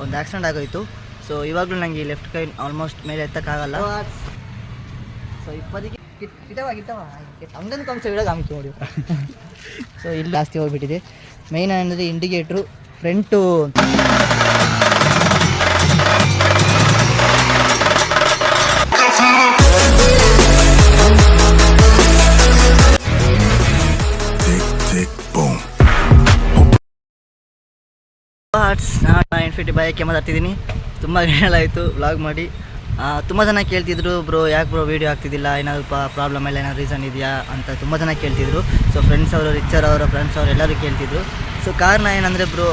ಒಂದು ಆಕ್ಸಿಡೆಂಟ್ ಆಗೋಯಿತು. ಸೊ ಇವಾಗಲೂ ನನಗೆ ಲೆಫ್ಟ್ ಕೈ ಆಲ್ಮೋಸ್ಟ್ ಮೇಲೆ ಎತ್ತಕ್ಕಾಗಲ್ಲ. ಸೊ ಇಪ್ಪತ್ತಿಗೆ ಹಂಗಂದು ಕಂಸ ಹೇಳೋದು ಆಮಿತು ನೋಡಿ. ಸೊ ಇಲ್ಲಿ ಜಾಸ್ತಿ ಹೋಗ್ಬಿಟ್ಟಿದೆ. ಮೇಯ್ನ್ ಅಂದರೆ ಇಂಡಿಕೇಟ್ರು ಫ್ರಂಟು ನಾನು ಇನ್ಫಿನಿಟಿ ಬೈಕ್ ಮಾತಾಡ್ತಿದ್ದೀನಿ. ತುಂಬ ದಿನಗಳಾಯಿತು ವ್ಲಾಗ್ ಮಾಡಿ. ತುಂಬ ಜನ ಕೇಳ್ತಿದ್ರು, ಬ್ರೋ ಯಾಕೆ ಬ್ರೋ ವೀಡಿಯೋ ಆಗ್ತಿದ್ದಿಲ್ಲ, ಏನಾದರೂ ಪ್ರಾಬ್ಲಮ್ ಎಲ್ಲ ಏನಾದ್ರು ರೀಸನ್ ಇದೆಯಾ ಅಂತ ತುಂಬ ಜನ ಕೇಳ್ತಿದ್ರು. ಸೊ ಫ್ರೆಂಡ್ಸ್ ಅವರು, ರಿಚರ್ ಅವರ ಫ್ರೆಂಡ್ಸ್ ಅವರು ಎಲ್ಲರೂ ಕೇಳ್ತಿದ್ರು. ಸೊ ಕಾರಣ ಏನಂದರೆ ಬ್ರೋ,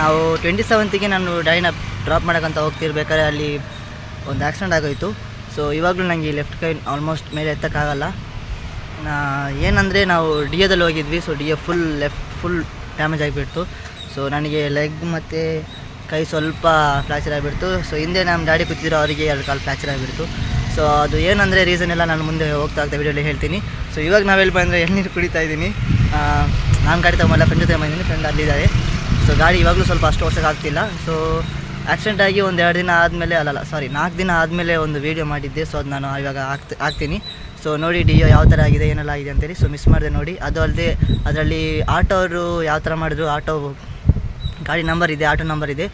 ನಾವು 27ಗೆ ನಾನು ಡ್ಯಾಡಿನ ಡ್ರಾಪ್ ಮಾಡೋಕ್ಕಂತ ಹೋಗ್ತಿರ್ಬೇಕಾದ್ರೆ ಅಲ್ಲಿ ಒಂದು ಆಕ್ಸಿಡೆಂಟ್ ಆಗೋಯಿತು. ಸೊ ಇವಾಗಲೂ ನನಗೆ ಲೆಫ್ಟ್ ಕೈ ಆಲ್ಮೋಸ್ಟ್ ಮೇಲೆ ಎತ್ತಕ್ಕಾಗಲ್ಲ. ಏನಂದರೆ ನಾವು ಡಿಯೋದಲ್ಲಿ ಹೋಗಿದ್ವಿ. ಸೊ ಡಿಯೋ ಫುಲ್ ಡ್ಯಾಮೇಜ್ ಆಗಿಬಿಡ್ತು. ಸೊ ನನಗೆ ಲೆಗ್ ಮತ್ತು ಕೈ ಸ್ವಲ್ಪ ಫ್ರ್ಯಾಕ್ಚರ್ ಆಗಿಬಿಡ್ತು. ಸೊ ಹಿಂದೆ ನಮ್ಮ ಡ್ಯಾಡಿ ಕೂತಿದ್ರು, ಅವರಿಗೆ 2 ಕಾಲು ಫ್ರ್ಯಾಕ್ಚರ್ ಆಗಿಬಿಡ್ತು. ಸೊ ಅದು ಏನಂದರೆ ರೀಸನ್ ಎಲ್ಲ ನಾನು ಮುಂದೆ ಹೋಗ್ತಾ ವೀಡಿಯೋಲಿ ಹೇಳ್ತೀನಿ. ಸೊ ಇವಾಗ ನಾವೆಲ್ಲಿ ಬಂದರೆ ಎಳ್ನೀರು ಕುಡಿತಾ ಇದ್ದೀನಿ. ನಾನು ಗಾಡಿ ತಗೊಂಬಲ್ಲ, ಫ್ರೆಂಡ್ ಜೊತೆ ಬಂದಿದ್ದೀನಿ. ಫ್ರೆಂಡ್ ಅಲ್ಲಿದ್ದಾರೆ. ಸೊ ಗಾಡಿ ಇವಾಗಲೂ ಸ್ವಲ್ಪ ಅಷ್ಟು ಓಡ್ಸೋಕ್ಕಾಗ್ತಿಲ್ಲ. ಸೊ ಆಕ್ಸಿಡೆಂಟ್ ಆಗಿ ಒಂದು 2 ದಿನ ಆದಮೇಲೆ 4 ದಿನ ಆದಮೇಲೆ ಒಂದು ವೀಡಿಯೋ ಮಾಡಿದ್ದೆ. ಸೊ ಅದು ನಾನು ಇವಾಗ ಹಾಕ್ತೀನಿ. ಸೊ ನೋಡಿ ಡಿಯೋ ಯಾವ ಥರ ಆಗಿದೆ, ಏನೆಲ್ಲ ಆಗಿದೆ ಅಂತೇಳಿ. ಸೊ ಮಿಸ್ ಮಾಡಿದೆ ನೋಡಿ. ಅದು ಅಲ್ಲದೆ ಅದರಲ್ಲಿ ಆಟೋ ಅವರು ಯಾವ ಥರ ಮಾಡಿದ್ರು, ಆಟೋ ಗಾಡಿ ನಂಬರ್ ಇದೆ, ಆಟೋ ನಂಬರ್ ಇದೆ.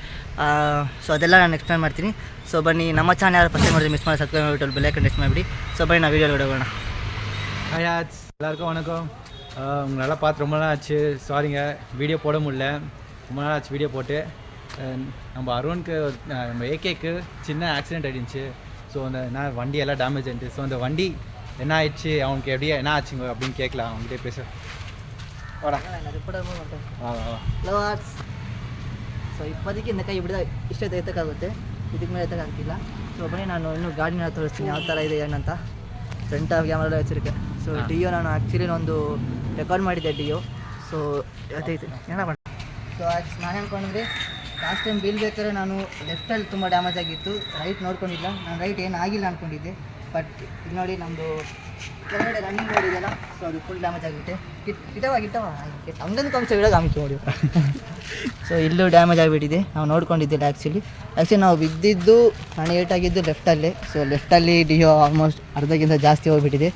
ಸೊ ಅದೆಲ್ಲ ನಾನು ಎಕ್ಸ್ಪ್ಲೇನ್ ಮಾಡ್ತೀನಿ. ಸೊ ಬನ್ನಿ, ನಮ್ಮ ಚಾನಲ್ ಯಾರು ಫಸ್ಟ್ ಮಾಡಿದ್ರೆ ಮಿಸ್ ಮಾಡಿ ಸಬ್ಸ್ಕ್ರೈಬ್ ಮಾಡಿಬಿಟ್ಟು ಬೆಲ್ ಐಕನ್ ಟೆಸ್ಟ್ ಮಾಡಿಬಿಡಿ. ஸோ பை நான் வீடியோவில் விடுவேண்ணா. எல்லாருக்கும் வணக்கம். உங்களெல்லாம் பார்த்து ரொம்ப நாள் ஆச்சு. சாரிங்க, வீடியோ போட முடியல, ரொம்ப நாள் ஆச்சு வீடியோ போட்டு. நம்ம அருணுக்கு, நம்ம ஏகேக்கு சின்ன ஆக்சிடென்ட் ஆகிடுச்சு. ஸோ அந்த வண்டி எல்லாம் டேமேஜ் ஆகிடுச்சு. ஸோ அந்த வண்டி என்ன ஆயிடுச்சு, அவனுக்கு எப்படியா என்ன ஆச்சுங்க அப்படின்னு கேட்கலாம். அவங்ககிட்ட பேச வாடா. ಸೊ ಇಪ್ಪತ್ತಿಗೆ ಕೈ ಹಿಡಿದ ಇಷ್ಟೇ ಎತ್ತಕ್ಕಾಗುತ್ತೆ, ಇದಕ್ಕೆ ಮೇಲೆ ಎತ್ತಕ್ಕಾಗ್ತಿಲ್ಲ. ಸೊ ಬನ್ನಿ, ನಾನು ಇನ್ನೂ ಗಾಡಿನ ತೋರಿಸ್ತೀನಿ ಯಾವ ಥರ ಇದೆ ಏನಂತ. ಫ್ರಂಟ್ ಕ್ಯಾಮ್ರಾ ಹಚ್ಚಿರಿಕೆ. ಸೊ ಡಿಯೋ ನಾನು ಆ್ಯಕ್ಚುಲಿ ಒಂದು ರೆಕಾರ್ಡ್ ಮಾಡಿದ್ದೆ ಡಿಯೋ. ಸೊ ಅದೈತೆ ಏನ ಮಾಡಿ. ಸೊ ನಾನು ಅಂದ್ಕೊಂಡ್ರೆ ಲಾಸ್ಟ್ ಟೈಮ್ ಬೀಳ್ಬೇಕಾದ್ರೆ ನಾನು ಲೆಫ್ಟಲ್ಲಿ ತುಂಬ ಡ್ಯಾಮೇಜ್ ಆಗಿತ್ತು, ರೈಟ್ ನೋಡ್ಕೊಂಡಿಲ್ಲ. ನಾನು ರೈಟ್ ಏನು ಆಗಿಲ್ಲ ಅಂದ್ಕೊಂಡಿದ್ದೆ. ಬಟ್ ಇದು ನೋಡಿ, ನಮ್ಮದು ಕೆಳಗಡೆ ರನ್ನಿಂಗ್ ನೋಡಿದೆಯಲ್ಲ, ಸೊ ಅದು ಫುಲ್ ಡ್ಯಾಮೇಜ್ ಆಗಿಬಿಟ್ಟೆ. ಗಿಟ್ಟವ ಹಂಗಂದು ಕಂಸ ಹೇಳೋದು ಆಮಿತು ನೋಡಿ. ಸೊ ಇಲ್ಲೂ ಡ್ಯಾಮೇಜ್ ಆಗಿಬಿಟ್ಟಿದೆ. ನಾವು ನೋಡ್ಕೊಂಡಿದ್ದಿಲ್ಲ ಆ್ಯಕ್ಚುಲಿ ನಾವು ಬಿದ್ದಿದ್ದು, ನಾನು ಏಟಾಗಿದ್ದು ಲೆಫ್ಟಲ್ಲೇ. ಸೊ ಲೆಫ್ಟಲ್ಲಿ ಡಿಯೋ ಆಲ್ಮೋಸ್ಟ್ ಅರ್ಧಕ್ಕಿಂತ ಜಾಸ್ತಿ ಹೋಗಿಬಿಟ್ಟಿದೆ.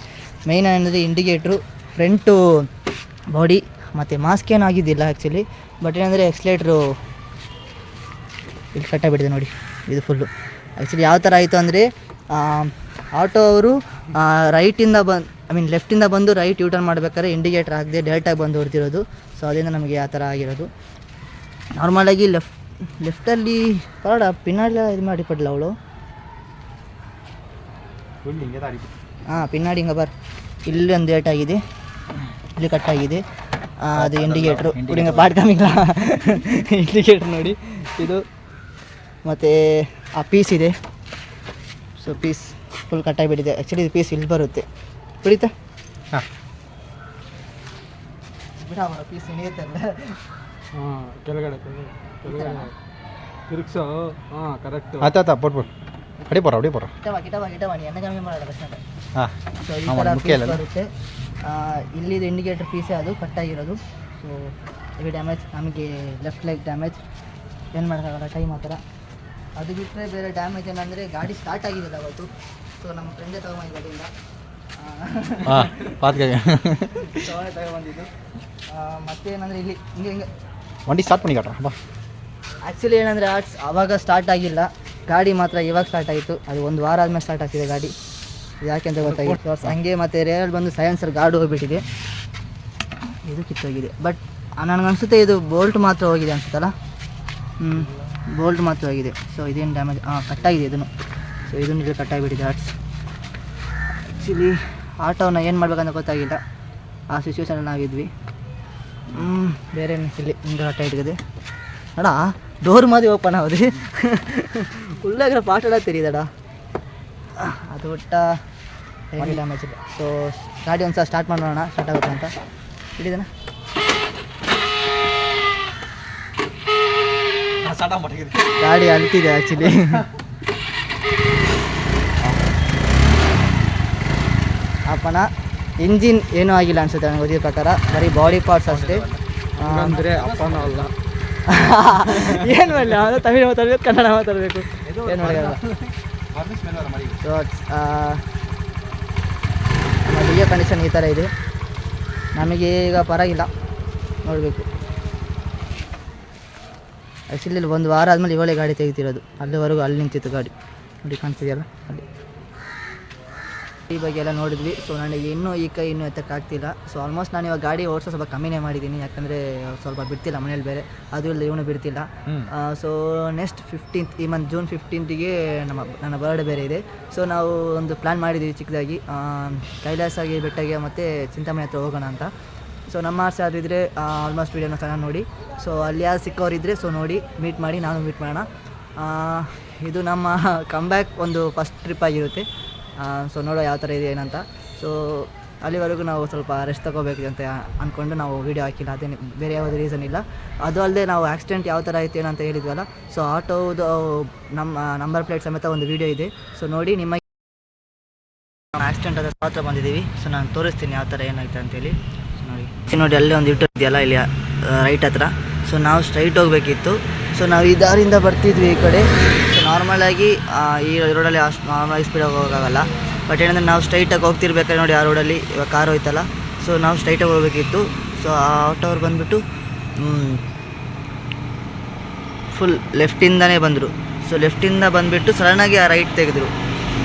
ಮೇಯ್ನ್ ಅಂದರೆ ಇಂಡಿಕೇಟ್ರು ಫ್ರಂಟು ಬಾಡಿ ಮತ್ತು ಮಾಸ್ಕ್ ಏನು ಆಗಿದ್ದಿಲ್ಲ ಆ್ಯಕ್ಚುಲಿ. ಬಟ್ ಏನಂದರೆ ಎಕ್ಸ್ಲೇಟ್ರು ಇಲ್ಲಿ ಕಟ್ಟಾಗಿಬಿಟ್ಟಿದೆ ನೋಡಿ, ಇದು ಫುಲ್ಲು. ಆ್ಯಕ್ಚುಲಿ ಯಾವ ಥರ ಆಯಿತು ಅಂದರೆ, ಆಟೋ ಅವರು ರೈಟಿಂದ ಲೆಫ್ಟಿಂದ ಬಂದು ರೈಟ್ ಯೂಟರ್ನ್ ಮಾಡಬೇಕಾದ್ರೆ ಇಂಡಿಕೇಟರ್ ಆಗದೆ ಡೈರೆಕ್ಟಾಗಿ ಬಂದು ಹೊಡ್ತಿರೋದು. ಸೊ ಅದರಿಂದ ನಮಗೆ ಆ ಥರ ಆಗಿರೋದು. ನಾರ್ಮಲಾಗಿ ಲೆಫ್ಟಲ್ಲಿ ಪರಡ ಪಿನ್ನಾಡಿ ಇದು ಮಾಡಿಕೊಡ್ಲ ಅವಳು. ಪಿನ್ನಾಡಿ ಹಿಂಗೆ ಇಲ್ಲಿ ಒಂದು ಏಟಾಗಿದೆ, ಇಲ್ಲಿ ಕಟ್ಟಾಗಿದೆ. ಅದು ಇಂಡಿಕೇಟ್ರು ಹುಡುಗ ಪಾಡ್ಕಮಿಲ್ಲ. ಇಂಡಿಕೇಟ್ರ್ ನೋಡಿ ಇದು, ಮತ್ತು ಆ ಪೀಸ್ ಇದೆ. ಸೊ ಪೀಸ್ ಫುಲ್ ಕಟ್ಟಾಗಿಬಿಟ್ಟಿದೆ. ಆ್ಯಕ್ಚುಲಿ ಇದು ಪೀಸ್ ಇಲ್ಲಿ ಬರುತ್ತೆ, ಬಿಡಿತಾ ಪೀಸ್ ಹಿಡಿಯುತ್ತಲ್ಲ. ಕೆಳಗಡೆ ತಿರುಗ್ಸೋ. ಕರೆಕ್ಟ್ ಆಯ್ತಾ ಪೊಟ್ಬಿಟ್ಟು ಗಿಟವಾಣಿ ಎಣ್ಣೆ ಕಮ್ಮಿ ಮಾಡೋಲ್ಲ ಪ್ರಶ್ನೆ. ಸೊ ಈ ಥರ ಪೀಸ್ ಬರುತ್ತೆ. ಇಲ್ಲಿದು ಇಂಡಿಕೇಟರ್ ಪೀಸೇ ಅದು ಕಟ್ಟಾಗಿರೋದು. ಸೊ ಹೆವಿ ಡ್ಯಾಮೇಜ್, ನಮಗೆ ಲೆಫ್ಟ್ ಲೆಗ್ ಡ್ಯಾಮೇಜ್, ಏನು ಮಾಡೋಕ್ಕಾಗಲ್ಲ ಟೈಮ್ ಆ ಥರ. ಅದು ಬಿಟ್ಟರೆ ಬೇರೆ ಡ್ಯಾಮೇಜ್ ಏನಂದರೆ ಗಾಡಿ ಸ್ಟಾರ್ಟ್ ಆಗಿದ್ದಿಲ್ಲ ಅವತ್ತು. ಸೊ ನಮ್ಮ ಫ್ರೆಂಡೇ ತಗೊಂಬಂದು ಗಾಡಿಯಿಂದ ತಗೊಂಬಂದಿದ್ದು. ಮತ್ತೇನಂದರೆ ಇಲ್ಲಿ ಹಿಂಗೆ வண்டி ஸ்டார்ட் பண்ணிக்காட்டா ಬಾ. ಆ್ಯಕ್ಚುಲಿ ಏನಂದರೆ ಆವಾಗ ಸ್ಟಾರ್ಟ್ ಆಗಿಲ್ಲ, ಗಾಡಿ ಮಾತ್ರ ಇವಾಗ ಸ್ಟಾರ್ಟ್ ಆಯಿತು. ಅದು 1 ವಾರ ಆದಮೇಲೆ ಸ್ಟಾರ್ಟ್ ಆಗ್ತಿದೆ ಗಾಡಿ, ಯಾಕೆ ಅಂತ ಗೊತ್ತಾಗಿತ್ತು. ಹಂಗೆ ಮತ್ತು ರೇರಲ್ಲಿ ಬಂದು ಸೈಲೆನ್ಸರ್ ಗಾರ್ಡ್ ಹೋಗಿಬಿಟ್ಟಿದೆ, ಇದು ಕಿತ್ತೋಗಿದೆ. ಬಟ್ ನನಗನ್ಸುತ್ತೆ ಇದು ಬೋಲ್ಟ್ ಮಾತ್ರ ಹೋಗಿದೆ ಅನ್ಸುತ್ತಲ್ಲ. ಬೋಲ್ಟ್ ಮಾತ್ರ ಹೋಗಿದೆ. ಸೊ ಇದೇನು ಡ್ಯಾಮೇಜ್ ಕಟ್ಟಾಗಿದೆ ಇದನ್ನು. ಸೊ ಇದನ್ನು ಇಲ್ಲಿ ಕಟ್ಟಾಗಿಬಿಟ್ಟಿದೆ ಆ್ಯಕ್ಚುಲಿ ಆಟೋನ ಏನು ಮಾಡ್ಬೇಕಂತ ಗೊತ್ತಾಗಿಲ್ಲ, ಆ ಸಿಚುವೇಶನಲ್ಲಿ ನಾವಿದ್ವಿ. ಬೇರೆ ಇಲ್ಲಿ ಹಿಂಗೆ ಹಠ ಇಟ್ಕದೆ ಅಡ ಡೋರ್ ಮಾದಿ ಓಪನ್ ಆಗೋದು ಉಳ್ಳಾಗ ಪಾಠ ತೆರೀದಡ, ಅದು ಒಟ್ಟ ಹೆವಿ ಡ್ಯಾಮೇಜ್ ಇದೆ. ಸೊ ಗಾಡಿ ಒಂದು ಸಲ ಸ್ಟಾರ್ಟ್ ಮಾಡೋಣ, ಸ್ಟಾರ್ಟ್ ಆಗುತ್ತೆ ಅಂತ ಹಿಡಿದನ. ಗಾಡಿ ಅಳ್ತಿದೆ ಆ್ಯಕ್ಚುಲಿ. ಅಪ್ಪನ ಇಂಜಿನ್ ಏನೂ ಆಗಿಲ್ಲ ಅನ್ಸುತ್ತೆ ನನಗೆ ಗೊತ್ತಿರೋ ಪ್ರಕಾರ, ಬರೀ ಬಾಡಿ ಪಾರ್ಟ್ಸ್ ಅಷ್ಟೇ. ಅಂದರೆ ಅಪ್ಪನ ಅಲ್ಲ, ಏನು ಮಾಡಲಿ, ಅದು ತಮಿಳು ಮಾತಾಡಬೇಕು, ಕನ್ನಡ ಮಾತಾಡಬೇಕು, ಏನು ಮಾಡೋಲ್ಲ. ಸೊ ನಮ್ಮ ಡಿ ಎ ಕಂಡೀಷನ್ ಈ ಥರ ಇದೆ. ನಮಗೆ ಈಗ ಪರವಾಗಿಲ್ಲ, ನೋಡಬೇಕು. ಆ್ಯಕ್ಚುಲಿ ಇಲ್ಲಿ 1 ವಾರ ಆದಮೇಲೆ ಇವಾಗಲೇ ಗಾಡಿ ತೆಗಿತಿರೋದು. ಅಲ್ಲಿವರೆಗೂ ಅಲ್ಲಿ ನಿಂತಿತ್ತು ಗಾಡಿ, ನೋಡಿ ಕಾಣ್ತಿದೆಯಲ್ಲ ಅಲ್ಲಿ. ಈ ಬಗ್ಗೆ ಎಲ್ಲ ನೋಡಿದ್ವಿ. ಸೊ ನನಗೆ ಇನ್ನೂ ಈ ಕೈ ಇನ್ನೂ ಎತ್ತಕ್ಕಾಗ್ತಿಲ್ಲ. ಸೊ ಆಲ್ಮೋಸ್ಟ್ ನಾನು ಇವಾಗ ಗಾಡಿ ಓಡಿಸೋ ಸ್ವಲ್ಪ ಕಮ್ಮಿನೇ ಮಾಡಿದ್ದೀನಿ, ಯಾಕಂದರೆ ಸ್ವಲ್ಪ ಬಿಡ್ತಿಲ್ಲ ಮನೇಲಿ ಬೇರೆ, ಅದು ಇಲ್ಲ ಇವನು ಬಿಡ್ತಿಲ್ಲ. ಸೊ ನೆಕ್ಸ್ಟ್ 15th, ಈ ಮಂತ್ ಜೂನ್ 15th ನನ್ನ ಬರ್ಡೇ ಬೇರೆ ಇದೆ. ಸೊ ನಾವು ಒಂದು ಪ್ಲ್ಯಾನ್ ಮಾಡಿದ್ದೀವಿ ಚಿಕ್ಕದಾಗಿ, ಕೈಲಾಸಾಗಿ ಬೆಟ್ಟಗೆ ಮತ್ತು ಚಿಂತಾಮಣಿ ಹತ್ರ ಹೋಗೋಣ ಅಂತ. ಸೊ ನಮ್ಮ ಆಸೆ ಆದಿದ್ದರೆ ಆಲ್ಮೋಸ್ಟ್ ವೀಡಿಯೋನ ಚೆನ್ನಾಗಿ ನೋಡಿ. ಸೊ ಅಲ್ಲಿ ಯಾರು ಸಿಕ್ಕವರಿದ್ದರೆ ಸೊ ನೋಡಿ ಮೀಟ್ ಮಾಡಿ, ನಾನು ಮೀಟ್ ಮಾಡೋಣ. ಇದು ನಮ್ಮ ಕಮ್ಬ್ಯಾಕ್ ಒಂದು ಫಸ್ಟ್ ಟ್ರಿಪ್ ಆಗಿರುತ್ತೆ. ಸೊ ನೋಡೋ ಯಾವ ಥರ ಇದೆ ಏನಂತ. ಸೊ ಅಲ್ಲಿವರೆಗೂ ನಾವು ಸ್ವಲ್ಪ ರೆಸ್ಟ್ ತೊಗೋಬೇಕು ಅಂತ ಅಂದ್ಕೊಂಡು ನಾವು ವೀಡಿಯೋ ಹಾಕಿಲ್ಲ, ಅದೇನು ಬೇರೆ ಯಾವುದೇ ರೀಸನ್ ಇಲ್ಲ. ಅದು ಅಲ್ಲದೆ ನಾವು ಆಕ್ಸಿಡೆಂಟ್ ಯಾವ ಥರ ಆಯಿತು ಏನಂತ ಹೇಳಿದ್ವಲ್ಲ, ಸೊ ಆಟೋದು ನಮ್ಮ ನಂಬರ್ ಪ್ಲೇಟ್ ಸಮೇತ ಒಂದು ವೀಡಿಯೋ ಇದೆ. ಸೊ ನೋಡಿ ನಿಮಗೆ ಆಕ್ಸಿಡೆಂಟ್ ಆದ ಹತ್ರ ಬಂದಿದ್ದೀವಿ. ಸೊ ನಾನು ತೋರಿಸ್ತೀನಿ ಯಾವ ಥರ ಏನಾಯ್ತು ಅಂತೇಳಿ. ನೋಡಿ ಅಲ್ಲೇ ಒಂದು ಇಟ್ಟು ಇದೆಯಲ್ಲ ಇಲ್ಲಿ ರೈಟ್ ಹತ್ರ. ಸೊ ನಾವು ಸ್ಟ್ರೈಟ್ ಹೋಗಬೇಕಿತ್ತು. ಸೊ ನಾವು ಈ ದಾರಿಯಿಂದ ಬರ್ತಿದ್ವಿ ಈ ಕಡೆ. ಸೊ ನಾರ್ಮಲಾಗಿ ಈ ರೋಡಲ್ಲಿ ಅಷ್ಟು ನಾರ್ಮಲಾಗಿ ಸ್ಪೀಡಾಗಿ ಹೋಗೋಕ್ಕಾಗಲ್ಲ. ಬಟ್ ಏನಂದರೆ ನಾವು ಸ್ಟ್ರೈಟಾಗಿ ಹೋಗ್ತಿರ್ಬೇಕಾದ್ರೆ ನೋಡಿ ಆ ರೋಡಲ್ಲಿ ಇವಾಗ ಕಾರ್ ಹೋಯ್ತಲ್ಲ, ಸೊ ನಾವು ಸ್ಟ್ರೈಟಾಗಿ ಹೋಗಬೇಕಿತ್ತು. ಸೊ ಆ ಆಟೋವ್ರು ಬಂದುಬಿಟ್ಟು ಫುಲ್ ಲೆಫ್ಟಿಂದನೇ ಬಂದರು. ಸೊ ಲೆಫ್ಟಿಂದ ಬಂದುಬಿಟ್ಟು ಸಡನ್ನಾಗಿ ಆ ರೈಟ್ ತೆಗೆದ್ರು.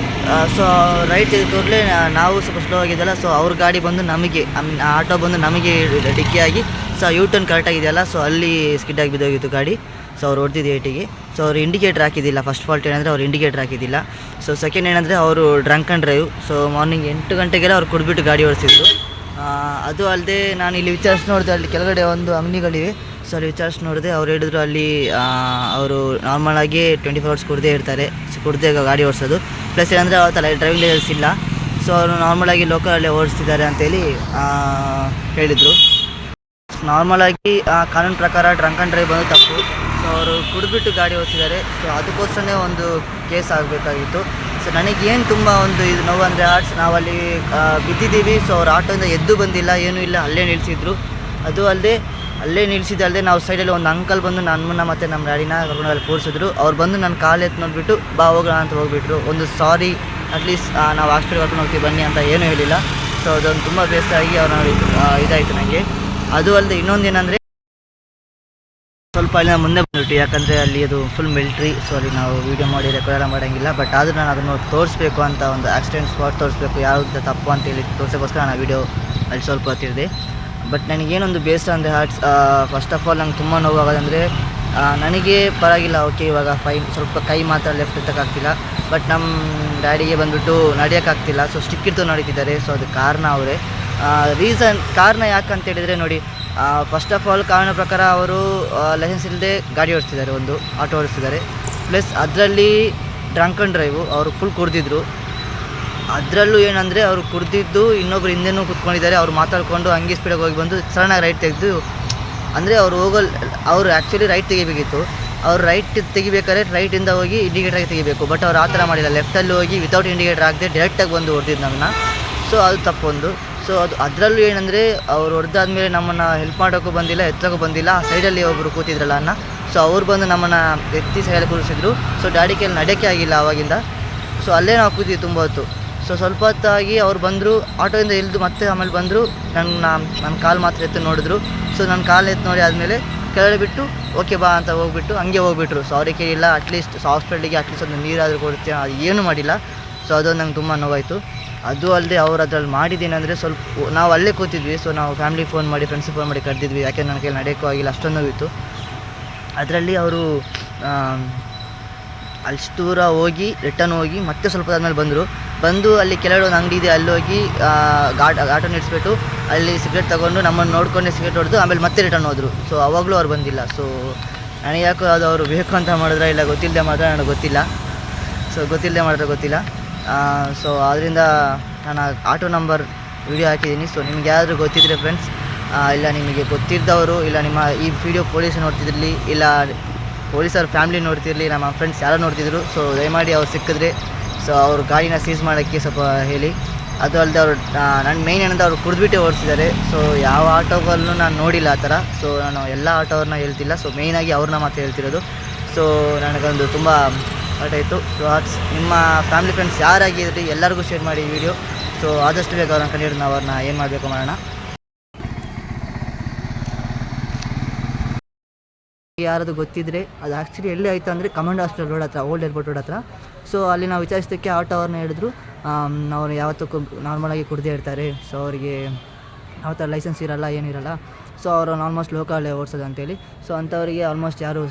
ಸೊ ರೈಟ್ ತೆಗೆದು ಕೂಡಲೇ ನಾವು ಸ್ವಲ್ಪ ಸ್ಲೋ ಆಗಿದ್ದಲ್ಲ, ಸೊ ಅವ್ರ ಗಾಡಿ ಬಂದು ನಮಗೆ ಆಟೋ ಬಂದು ನಮಗೆ ಡಿಕ್ಕಿಯಾಗಿ, ಸೊ ಯೂ ಟರ್ನ್ ಕರೆಕ್ಟಾಗಿದೆಯಲ್ಲ, ಸೊ ಅಲ್ಲಿ ಸ್ಕಿಡ್ಡಾಗಿ ಬಿದ್ದೋಗಿತ್ತು ಗಾಡಿ. ಸೊ ಅವ್ರು ಹೊಡೆದಿದ್ದು ಏಟಿಗೆ. ಸೊ ಅವ್ರು ಇಂಡಿಕೇಟ್ರ್ ಹಾಕಿದ್ದಿಲ್ಲ. ಫಸ್ಟ್ ಫಾಲ್ಟ್ ಏನಂದರೆ ಅವ್ರು ಇಂಡಿಕೇಟ್ರ್ ಹಾಕಿದ್ದಿಲ್ಲ. ಸೊ ಸೆಕೆಂಡ್ ಏನಂದರೆ ಅವರು drunk and drive. So morning 8 ಗಂಟೆಗೆಲ್ಲ ಅವ್ರು ಕುಡಿದ್ಬಿಟ್ಟು ಗಾಡಿ ಓಡಿಸಿದ್ರು. ಅದು ಅಲ್ಲದೆ ನಾನು ಇಲ್ಲಿ ವಿಚಾರಿಸಿ ನೋಡಿದೆ, ಅಲ್ಲಿ ಕೆಳಗಡೆ ಒಂದು ಅಂಗಡಿಗಳಿವೆ. ಸೊ ಅಲ್ಲಿ ವಿಚಾರಿಸಿ ನೋಡಿದೆ, ಅವ್ರು ಹೇಳಿದ್ರು ಅಲ್ಲಿ ಅವರು ನಾರ್ಮಲಾಗಿ 24 hours ಕುಡ್ದೇ ಇರ್ತಾರೆ. ಸೊ ಕುಡ್ದೇ ಗಾಡಿ ಓಡಿಸೋದು. ಪ್ಲಸ್ ಏನಂದರೆ ಅವತ್ತಲ್ಲ ಡ್ರೈವಿಂಗ್ ಲೈಸೆನ್ಸ್ ಇಲ್ಲ. ಸೊ ಅವರು ನಾರ್ಮಲಾಗಿ ಲೋಕಲಲ್ಲೇ ಓಡಿಸ್ತಿದ್ದಾರೆ ಅಂತೇಳಿ ಹೇಳಿದರು. ನಾರ್ಮಲಾಗಿ ಕಾನೂನು ಪ್ರಕಾರ ಡ್ರಂಕ್ ಆ್ಯಂಡ್ ಡ್ರೈವ್ ಬಂದು ತಪ್ಪು. ಸೊ ಅವರು ಕುಡಿದ್ಬಿಟ್ಟು ಗಾಡಿ ಓಡಿಸಿದ್ದಾರೆ. ಸೊ ಅದಕ್ಕೋಸ್ಕರನೇ ಒಂದು ಕೇಸ್ ಆಗಬೇಕಾಗಿತ್ತು. ಸೊ ನನಗೇನು ತುಂಬ ಒಂದು ಇದು ನೋವು ಅಂದರೆ ನಾವಲ್ಲಿ ಬಿದ್ದಿದ್ದೀವಿ. ಸೊ ಅವ್ರು ಆಟೋಯಿಂದ ಎದ್ದು ಬಂದಿಲ್ಲ, ಏನೂ ಇಲ್ಲ, ಅಲ್ಲೇ ನಿಲ್ಲಿಸಿದ್ರು. ಅದು ಅಲ್ಲೇ ನಿಲ್ಲಿಸಿದ್ದಲ್ಲದೆ ನಾವು ಸೈಡಲ್ಲಿ ಒಂದು ಅಂಕಲ್ ಬಂದು ನಮ್ಮನ್ನು ಮತ್ತು ನಮ್ಮ ಡ್ಯಾಡಿನ ಕರ್ಕೊಂಡು ಅಲ್ಲಿ ಕೂರಿಸಿದ್ರು. ಅವ್ರು ಬಂದು ನನ್ನ ಕಾಲು ಎತ್ತು ನೋಡಿಬಿಟ್ಟು ಬಾ ಹೋಗೋಣ ಅಂತ ಹೋಗ್ಬಿಟ್ರು. ಒಂದು ಸಾರಿ ಅಟ್ಲೀಸ್ಟ್ ನಾವು ಹಾಸ್ಪಿಟಲ್ ಕರ್ಕೊಂಡು ಹೋಗ್ತೀವಿ ಬನ್ನಿ ಅಂತ ಏನೂ ಹೇಳಿಲ್ಲ. ಸೊ ಅದೊಂದು ತುಂಬ ಬೇಸರ ಆಗಿ ಅವ್ರು ಇದಾಯಿತು ನನಗೆ. ಅದು ಅಲ್ಲದೆ ಇನ್ನೊಂದೇನೆಂದರೆ ಸ್ವಲ್ಪ ಅಲ್ಲಿ ನಾವು ಮುಂದೆ ಬಂದ್ಬಿಟ್ಟು, ಯಾಕಂದರೆ ಅಲ್ಲಿ ಅದು ಫುಲ್ ಮಿಲ್ಟ್ರಿ. ಸೊ ಅಲ್ಲಿ ನಾವು ವೀಡಿಯೋ ಮಾಡಿ ರೆಕಾರ್ಡ್ ಮಾಡೋಂಗಿಲ್ಲ. ಬಟ್ ಆದರೂ ನಾನು ಅದನ್ನು ತೋರಿಸ್ಬೇಕು ಅಂತ, ಒಂದು ಆಕ್ಸಿಡೆಂಟ್ ಸ್ಪಾಟ್ ತೋರಿಸ್ಬೇಕು, ಯಾವುದು ತಪ್ಪು ಅಂತೇಳಿ ತೋರಿಸೋಕ್ಕೋಸ್ಕರ ನಾನು ವೀಡಿಯೋ ಅಲ್ಲಿ ಸ್ವಲ್ಪ ಹೊತ್ತಿದ್ದೆ. ಬಟ್ ನನಗೇನೊಂದು ಬೇಸರ ಅಂದರೆ ಫಸ್ಟ್ ಆಫ್ ಆಲ್ ನಂಗೆ ತುಂಬ ನೋವಾಗೋದಂದರೆ, ನನಗೆ ಪರವಾಗಿಲ್ಲ, ಓಕೆ ಇವಾಗ ಸ್ವಲ್ಪ ಕೈ ಮಾತ್ರ ಲೆಫ್ಟ್ ಎತ್ತಕ್ಕಾಗ್ತಿಲ್ಲ. ಬಟ್ ನಮ್ಮ ಡ್ಯಾಡಿಗೆ ಬಂದುಬಿಟ್ಟು ನಡೆಯೋಕ್ಕಾಗ್ತಿಲ್ಲ. ಸೊ ಸ್ಟಿಕ್ ಇಟ್ಟು ನಡೀತಿದ್ದಾರೆ. ಸೊ ಅದು ಕಾರಣ ಅವರೇ. ಕಾರಣ ಯಾಕಂತ ಹೇಳಿದರೆ ನೋಡಿ, ಫಸ್ಟ್ ಆಫ್ ಆಲ್ ಕಾನೂನು ಪ್ರಕಾರ ಅವರು ಲೈಸೆನ್ಸ್ ಇಲ್ಲದೆ ಗಾಡಿ ಓಡಿಸ್ತಿದ್ದಾರೆ, ಒಂದು ಆಟೋ ಓಡಿಸ್ತಿದ್ದಾರೆ. ಪ್ಲಸ್ ಅದರಲ್ಲಿ ಡ್ರಂಕ್ ಆ್ಯಂಡ್ ಡ್ರೈವು, ಅವರು ಫುಲ್ ಕುಡ್ದಿದ್ರು. ಅದರಲ್ಲೂ ಏನಂದರೆ ಅವರು ಕುಡ್ದಿದ್ದು ಇನ್ನೊಬ್ರು ಹಿಂದೆನೂ ಕೂತ್ಕೊಂಡಿದ್ದಾರೆ. ಅವ್ರು ಮಾತಾಡಿಕೊಂಡು ಹಂಗೆ ಸ್ಪೀಡಾಗಿ ಹೋಗಿ ಬಂದು ಸಡನ್ನಾಗಿ ರೈಟ್ ತೆಗೆದು, ಅಂದರೆ ಅವರು ಆ್ಯಕ್ಚುಲಿ ರೈಟ್ ತೆಗಿಬೇಕಿತ್ತು. ಅವ್ರು ರೈಟ್ ತೆಗಿಬೇಕಾದ್ರೆ ರೈಟಿಂದ ಹೋಗಿ ಇಂಡಿಕೇಟ್ರಾಗಿ ತೆಗಿಬೇಕು. ಬಟ್ ಅವ್ರು ಆ ಥರ ಮಾಡಿಲ್ಲ, ಲೆಫ್ಟಲ್ಲಿ ಹೋಗಿ ವಿತೌಟ್ ಇಂಡಿಕೇಟ್ರ್ ಆಗದೆ ಡೈರೆಕ್ಟಾಗಿ ಬಂದು ಹೊಡೆದಿದ್ದು ನಮ್ಮನ್ನ. ಸೊ ಅದು ತಪ್ಪೊಂದು. ಸೊ ಅದರಲ್ಲೂ ಏನಂದರೆ ಅವ್ರು ಹೊಡೆದಾದ್ಮೇಲೆ ನಮ್ಮನ್ನು ಹೆಲ್ಪ್ ಮಾಡೋಕ್ಕೂ ಬಂದಿಲ್ಲ, ಎತ್ತೋಕ್ಕೂ ಬಂದಿಲ್ಲ. ಆ ಸೈಡಲ್ಲಿ ಒಬ್ಬರು ಕೂತಿದ್ರಲ್ಲ ಅನ್ನ, ಸೊ ಅವ್ರು ಬಂದು ನಮ್ಮನ್ನು ಎತ್ತಿ ಸೈಡಲ್ಲಿ ಕೂರಿಸಿದ್ರು. ಸೊ ಡ್ಯಾಡಿ ಕೈಯಲ್ಲಿ ನಡೆಯೋಕ್ಕೆ ಆಗಿಲ್ಲ ಆವಾಗಿಂದ. ಸೊ ಅಲ್ಲೇ ನಾವು ಕೂತಿದ್ವಿ ತುಂಬ ಹೊತ್ತು. ಸೊ ಸ್ವಲ್ಪ ಹೊತ್ತಾಗಿ ಅವ್ರು ಬಂದರು, ಆಟೋಯಿಂದ ಇಳಿದು ಮತ್ತೆ ಆಮೇಲೆ ಬಂದರು. ನನ್ನ ಕಾಲು ಮಾತ್ರ ಎತ್ತು ನೋಡಿದ್ರು. ಸೊ ನನ್ನ ಕಾಲು ಎತ್ತು ನೋಡಿ ಆದಮೇಲೆ ಕೆಳಗಡೆ ಬಿಟ್ಟು ಓಕೆ ಬಾ ಅಂತ ಹೋಗ್ಬಿಟ್ಟು ಹಂಗೆ ಹೋಗ್ಬಿಟ್ರು. ಸೊ ಅವ್ರಿಗೆ ಕೇಳಿಲ್ಲ, ಅಟ್ಲೀಸ್ಟ್ ಹಾಸ್ಪಿಟ್ಲಿಗೆ ಅಟ್ಲೀಸ್ಟ್ ಒಂದು ನೀರಾದರೂ ಕೊಡ್ತೀವಿ, ಅದು ಏನೂ ಮಾಡಿಲ್ಲ. ಸೊ ಅದು ನಂಗೆ ತುಂಬ ನೋವಾಯಿತು. ಅದು ಅಲ್ಲದೆ ಅವ್ರು ಅದ್ರಲ್ಲಿ ಮಾಡಿದ್ದೇನೆಂದರೆ, ಸ್ವಲ್ಪ ನಾವು ಅಲ್ಲೇ ಕೂತಿದ್ವಿ. ಸೊ ನಾವು ಫ್ಯಾಮಿಲಿಗೆ ಫೋನ್ ಮಾಡಿ, ಫ್ರೆಂಡ್ಸಿಗೆ ಫೋನ್ ಮಾಡಿ ಕರೆದಿದ್ವಿ, ಯಾಕೆಂದ್ರೆ ನನ್ನ ಕೈಯಲ್ಲಿ ನಡೆಯೋಕ್ಕೂ ಆಗಿಲ್ಲ, ಅಷ್ಟೊಂದು ನೋವಿತ್ತು. ಅದರಲ್ಲಿ ಅವರು ಅಷ್ಟು ದೂರ ಹೋಗಿ ರಿಟರ್ನ್ ಹೋಗಿ ಮತ್ತೆ ಸ್ವಲ್ಪ ಆದಮೇಲೆ ಬಂದು ಅಲ್ಲಿ ಕೆಳಗಡೆ ಒಂದು ಅಂಗಡಿ ಇದೆ, ಅಲ್ಲಿ ಹೋಗಿ ಆಟೋ ನಿಲ್ಲಿಸ್ಬಿಟ್ಟು ಅಲ್ಲಿ ಸಿಗರೇಟ್ ತೊಗೊಂಡು ನಮ್ಮನ್ನು ನೋಡ್ಕೊಂಡೆ ಸಿಗರೇಟ್ ಹೊಡೆದು ಆಮೇಲೆ ಮತ್ತೆ ರಿಟರ್ನ್ ಹೋದರು. ಸೊ ಅವಾಗಲೂ ಅವ್ರು ಬಂದಿಲ್ಲ. ಸೊ ನನಗೆ ಯಾಕೋ ಅದು ಅವರು ಬೇಕು ಅಂತ ಮಾಡಿದ್ರೆ ಇಲ್ಲ ಗೊತ್ತಿಲ್ಲದೆ ಮಾಡಿದ್ರೆ ನನಗೆ ಗೊತ್ತಿಲ್ಲ. ಸೊ ಗೊತ್ತಿಲ್ಲದೆ ಮಾಡಿದ್ರೆ ಗೊತ್ತಿಲ್ಲ. ಸೊ ಅದರಿಂದ ನಾನು ಆಟೋ ನಂಬರ್ ವಿಡಿಯೋ ಹಾಕಿದ್ದೀನಿ. ಸೊ ನಿಮ್ಗೆ ಯಾರಾದರೂ ಗೊತ್ತಿದ್ದರೆ ಫ್ರೆಂಡ್ಸ್, ಇಲ್ಲ ನಿಮಗೆ ಗೊತ್ತಿದ್ದವರು, ಇಲ್ಲ ನಿಮ್ಮ ಈ ವಿಡಿಯೋ ಪೊಲೀಸ್ ನೋಡ್ತಿದ್ರಲ್ಲಿ, ಇಲ್ಲ ಪೊಲೀಸವ್ರ ಫ್ಯಾಮಿಲಿ ನೋಡ್ತಿರಲಿ, ನಮ್ಮ ಫ್ರೆಂಡ್ಸ್ ಯಾರೋ ನೋಡ್ತಿದ್ರು. ಸೊ ದಯಮಾಡಿ ಅವ್ರು ಸಿಕ್ಕಿದ್ರೆ ಸೊ ಅವ್ರ ಗಾಡಿನ ಸೀಸ್ ಮಾಡೋಕ್ಕೆ ಸ್ವಲ್ಪ ಹೇಳಿ. ಅದು ಅಲ್ಲದೆ ಅವರು ನನ್ನ ಮೇಯ್ನ್ ಏನಂತ ಅವ್ರು ಕುಡಿದ್ಬಿಟ್ಟೆ ಓಡಿಸಿದ್ದಾರೆ. ಸೊ ಯಾವ ಆಟೋಗಳನ್ನೂ ನಾನು ನೋಡಿಲ್ಲ ಆ ಥರ. ಸೊ ನಾನು ಎಲ್ಲ ಆಟೋವ್ರನ್ನ ಹೇಳ್ತಿಲ್ಲ, ಸೊ ಮೇಯ್ನಾಗಿ ಅವ್ರನ್ನ ಮಾತ್ರ ಹೇಳ್ತಿರೋದು. ಸೊ ನನಗೊಂದು ತುಂಬ ಹರ್ಟ್ ಆಯಿತು. ಸೊ ನಿಮ್ಮ ಫ್ಯಾಮಿಲಿ ಫ್ರೆಂಡ್ಸ್ ಯಾರಾಗಿದ್ರಿ ಎಲ್ಲರಿಗೂ ಶೇರ್ ಮಾಡಿ ಈ ವಿಡಿಯೋ. ಸೊ ಆದಷ್ಟು ಬೇಗ ಅವ್ರನ್ನ ಕಂಡಿಡಿದು ನಾವು ಅವ್ರನ್ನ ಏನು ಮಾಡಬೇಕು ಮಾಡೋಣ. ಯಾರಾದ್ರು ಗೊತ್ತಿದ್ದರೆ ಅದು ಆ್ಯಕ್ಚುಲಿ ಎಲ್ಲಿ ಆಯಿತು ಅಂದರೆ ಕಮಾಂಡ್ ಹಾಸ್ಪಿಟಲ್ ರೋಡ್ ಹತ್ರ, ಓಲ್ಡ್ ಏರ್ಪೋರ್ಟ್ ರೋಡ್ ಹತ್ರ. ಸೊ ಅಲ್ಲಿ ನಾವು ವಿಚಾರಿಸೋದಕ್ಕೆ ಆಟೋ ಅವ್ರನ್ನ ಹೇಳಿದ್ರು ಅವ್ರು ಯಾವತ್ತೂ ನಾರ್ಮಲಾಗಿ ಕುಡ್ದೇ ಇರ್ತಾರೆ. ಸೊ ಅವರಿಗೆ ಯಾವ ಥರ ಲೈಸೆನ್ಸ್ ಇರೋಲ್ಲ, ಏನಿರಲ್ಲ. ಸೊ ಅವರು ಆಲ್ಮೋಸ್ಟ್ ಲೋಕಲೇ ಓಡಿಸೋದು ಅಂತೇಳಿ. ಸೊ ಅಂಥವರಿಗೆ ಆಲ್ಮೋಸ್ಟ್ ಯಾರು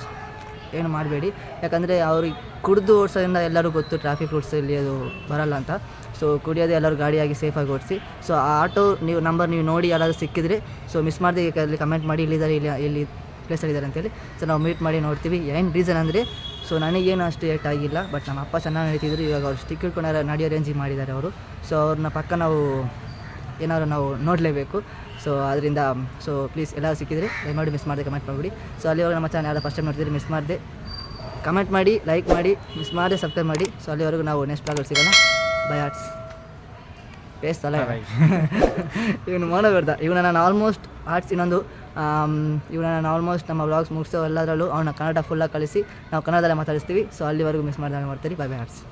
ಏನು ಮಾಡಬೇಡಿ, ಯಾಕಂದರೆ ಅವ್ರಿಗೆ ಕುಡಿದು ಓಡಿಸೋದ್ರಿಂದ ಎಲ್ಲರೂ ಗೊತ್ತು ಟ್ರಾಫಿಕ್ ರೂಲ್ಸಲ್ಲಿ ಅದು ಬರಲ್ಲ ಅಂತ. ಸೊ ಕುಡಿಯೋದು ಎಲ್ಲರೂ ಗಾಡಿಯಾಗಿ ಸೇಫಾಗಿ ಓಡಿಸಿ. ಸೊ ಆ ಆಟೋ ನಂಬರ್ ನೀವು ನೋಡಿ ಯಾರಾದರೂ ಸಿಕ್ಕಿದ್ರೆ ಸೊ ಮಿಸ್ ಮಾಡದೆ ಅಲ್ಲಿ ಕಮೆಂಟ್ ಮಾಡಿ ಇಲ್ಲಿದ್ದಾರೆ, ಇಲ್ಲಿ ಪ್ಲೇಸಲ್ಲಿದ್ದಾರೆ ಅಂತೇಳಿ. ಸೊ ನಾವು ಮೀಟ್ ಮಾಡಿ ನೋಡ್ತೀವಿ. ಏನು ರೀಸನ್ ಅಂದರೆ ಸೊ ನನಗೇನು ಅಷ್ಟು ಏಟ್ ಆಗಿಲ್ಲ, ಬಟ್ ನಮ್ಮ ಅಪ್ಪ ಚೆನ್ನಾಗಿ ನಡೀತಿದ್ರು. ಇವಾಗ ಅವ್ರು ಸ್ಟಿಕ್ ಹಿಡ್ಕೊಂಡು ನಡೆಯೋ ರೇಂಜಿಗೆ ಮಾಡಿದ್ದಾರೆ ಅವರು. ಸೊ ಅವ್ರನ್ನ ಪಕ್ಕ ನಾವು ಏನಾದ್ರು ನಾವು ನೋಡಲೇಬೇಕು. ಸೊ ಅದರಿಂದ ಸೊ ಪ್ಲೀಸ್ ಎಲ್ಲರೂ ಸಿಕ್ಕಿದ್ರೆ ದಯಮಾಡಿ ಮಿಸ್ ಮಾಡಿದೆ ಕಮೆಂಟ್ ಮಾಡಿಬಿಡಿ. ಸೊ ಅಲ್ಲಿವರೆಗೆ ನಮ್ಮ ಚಾನಲ್ ಯಾರು ಫಸ್ಟ್ ಟೈಮ್ ನೋಡ್ತಿದ್ರೆ ಮಿಸ್ ಮಾಡಿದೆ ಕಮೆಂಟ್ ಮಾಡಿ, ಲೈಕ್ ಮಾಡಿ, ಮಿಸ್ ಮಾಡಿದೆ ಸಬ್ಸ್ಕ್ರೈಬ್ ಮಾಡಿ. ಸೊ ಅಲ್ಲಿವರೆಗೂ ನಾವು ನೆಕ್ಸ್ಟ್ ಬ್ಲಾಗಲ್ಲಿ ಸಿಗೋಣ. ಬೈ ಆರ್ಟ್ಸ್ ಪೇಸ್ ತಲೆ ಇವನು ಮಾಡಬೇಡ್ದ. ಇವನ ನಾನು ಆಲ್ಮೋಸ್ಟ್ ಆರ್ಟ್ಸ್ ಇನ್ನೊಂದು ಇವನ ನಾನು ಆಲ್ಮೋಸ್ಟ್ ನಮ್ಮ ವ್ಲಾಗ್ಸ್ ಮುಗಿಸೋ ಎಲ್ಲದರಲ್ಲೂ ಅವನ್ನ ಕನ್ನಡ ಫುಲ್ಲಾಗಿ ಕಳಿಸಿ ನಾವು ಕನ್ನಡದಲ್ಲೇ ಮಾತಾಡಿಸ್ತೀವಿ. ಸೊ ಅಲ್ಲಿವರೆಗೂ ಮಿಸ್ ಮಾಡಿದಾಗ ಮಾಡ್ತೀರಿ. Bye bye arts.